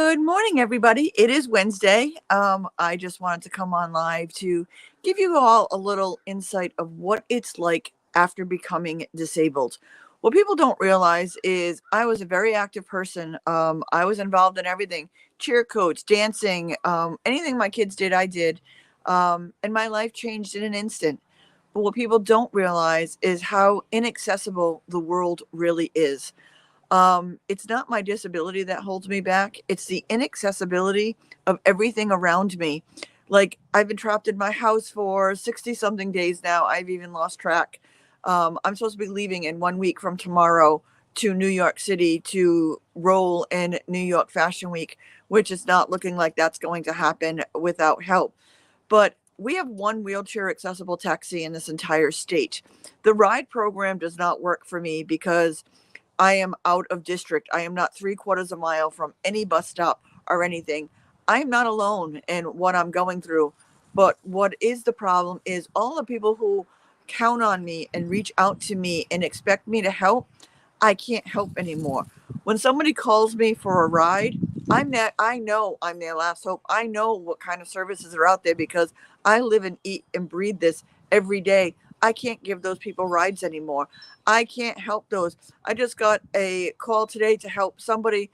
Good morning, everybody. It is Wednesday. I just wanted to come on live to give you all a little insight of what it's like after becoming disabled. What people don't realize is I was a very active person. I was involved in everything, cheer coach, dancing, anything my kids did, I did. And my life changed in an instant. But what people don't realize is how inaccessible the world really is. It's not my disability that holds me back. It's the inaccessibility of everything around me. Like, I've been trapped in my house for 60 something days now. I've even lost track. I'm supposed to be leaving in 1 week from tomorrow to New York City to roll in New York Fashion Week, which is not looking like that's going to happen without help. But we have one wheelchair accessible taxi in this entire state. The ride program does not work for me because I am out of district. I am not 3/4 of a mile from any bus stop or anything. I am not alone in what I'm going through. But what is the problem is all the people who count on me and reach out to me and expect me to help, I can't help anymore. When somebody calls me for a ride, I know I'm their last hope. I know what kind of services are out there because I live and eat and breathe this every day. I can't give those people rides anymore. I can't help those. I just got a call today to help somebody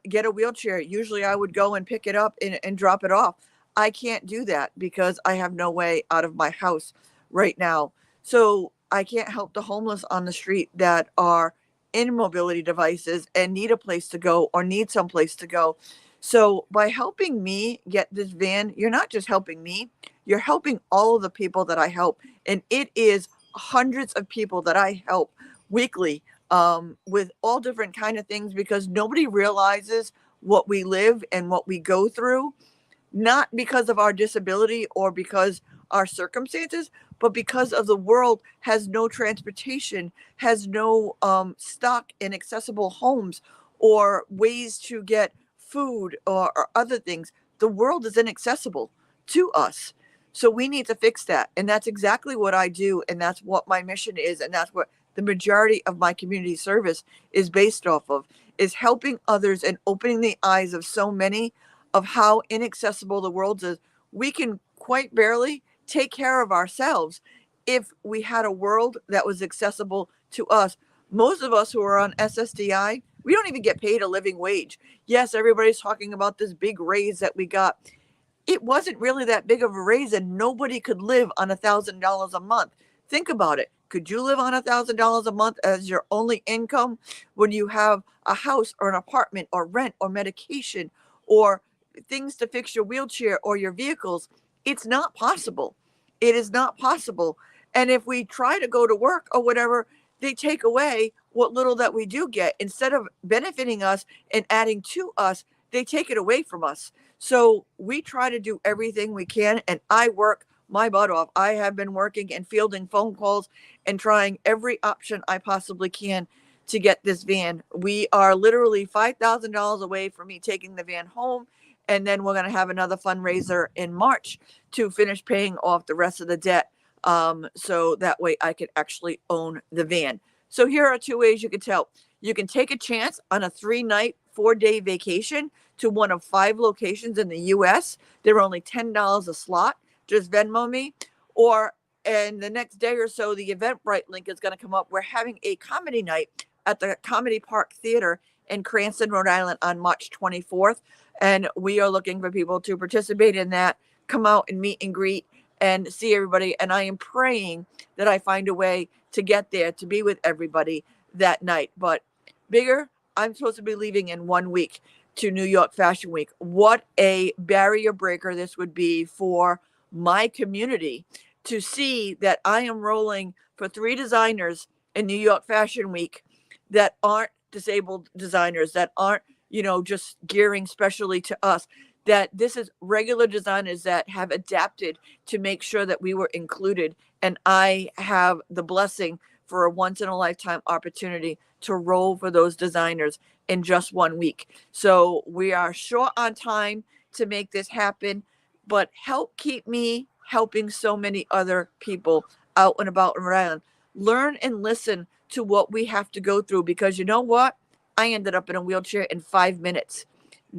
get a wheelchair. Usually I would go and pick it up and drop it off. I can't do that because I have no way out of my house right now. So I can't help the homeless on the street that are in mobility devices and need a place to go or need some place to go. So by helping me get this van, you're not just helping me, you're helping all of the people that I help. And it is hundreds of people that I help weekly with all different kind of things because nobody realizes what we live and what we go through, not because of our disability or because our circumstances, but because of the world has no transportation, has no stock in accessible homes or ways to get food or other things. The world is inaccessible to us. So we need to fix that. And that's exactly what I do. And that's what my mission is. And that's what the majority of my community service is based off of, is helping others and opening the eyes of so many of how inaccessible the world is. We can quite barely take care of ourselves if we had a world that was accessible to us. Most of us who are on SSDI, we don't even get paid a living wage. Yes, everybody's talking about this big raise that we got. It wasn't really that big of a raise, and nobody could live on $1,000 a month. Think about it. Could you live on $1,000 a month as your only income when you have a house or an apartment or rent or medication or things to fix your wheelchair or your vehicles? It's not possible. It is not possible. And if we try to go to work or whatever, they take away what little that we do get. Instead of benefiting us and adding to us, they take it away from us. So we try to do everything we can, and I work my butt off. I have been working and fielding phone calls and trying every option I possibly can to get this van. We are literally $5,000 away from me taking the van home, and then we're going to have another fundraiser in March to finish paying off the rest of the debt, so that way I can actually own the van. So here are two ways you can tell. You can take a chance on a 3-night, 4-day vacation to one of 5 locations in the US. They're only $10 a slot. Just Venmo me. Or in the next day or so, the Eventbright link is going to come up. We're having a comedy night at the Comedy Park Theater in Cranston, Rhode Island on March 24th. And we are looking for people to participate in that, come out and meet and greet and see everybody. And I am praying that I find a way to get there to be with everybody that night. But bigger, I'm supposed to be leaving in 1 week to New York Fashion Week. What a barrier breaker this would be for my community to see that I am rolling for 3 designers in New York Fashion Week that aren't disabled designers, that aren't, just gearing specially to us, that this is regular designers that have adapted to make sure that we were included. And I have the blessing for a once in a lifetime opportunity to roll for those designers in just 1 week. So we are short on time to make this happen, but help keep me helping so many other people out and about in Rhode Island. Learn and listen to what we have to go through, because you know what? I ended up in a wheelchair in 5 minutes.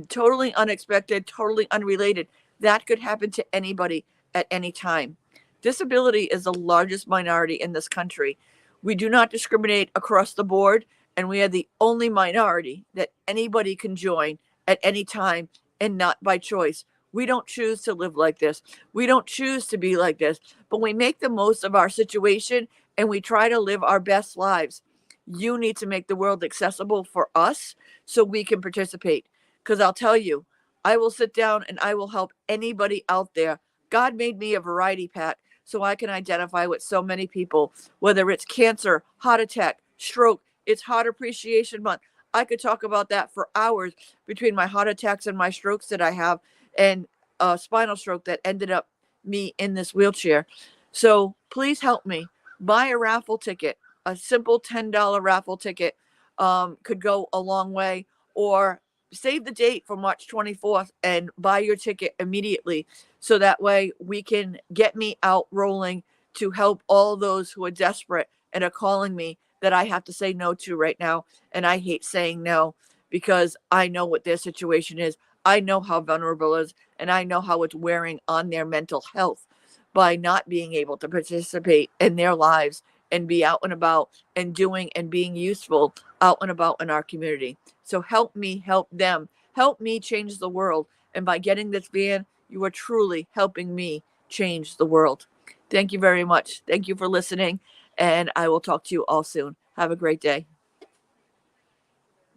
totally unexpected, totally unrelated. That could happen to anybody at any time. Disability is the largest minority in this country. We do not discriminate across the board, and we are the only minority that anybody can join at any time and not by choice. We don't choose to live like this. We don't choose to be like this, but we make the most of our situation and we try to live our best lives. You need to make the world accessible for us so we can participate. Because I'll tell you, I will sit down and I will help anybody out there. God made me a variety pack so I can identify with so many people, whether it's cancer, heart attack, stroke. It's Heart Appreciation Month. I could talk about that for hours between my heart attacks and my strokes that I have, and a spinal stroke that ended up me in this wheelchair. So please help me. Buy a raffle ticket. A simple $10 raffle ticket could go a long way. Or save the date for March 24th and buy your ticket immediately so that way we can get me out rolling to help all those who are desperate and are calling me that I have to say no to right now. And I hate saying no because I know what their situation is. I know how vulnerable it is, and I know how it's wearing on their mental health by not being able to participate in their lives and be out and about and doing and being useful out and about in our community. So help me help them. Help me change the world. And by getting this van, you are truly helping me change the world. Thank you very much. Thank you for listening. And I will talk to you all soon. Have a great day.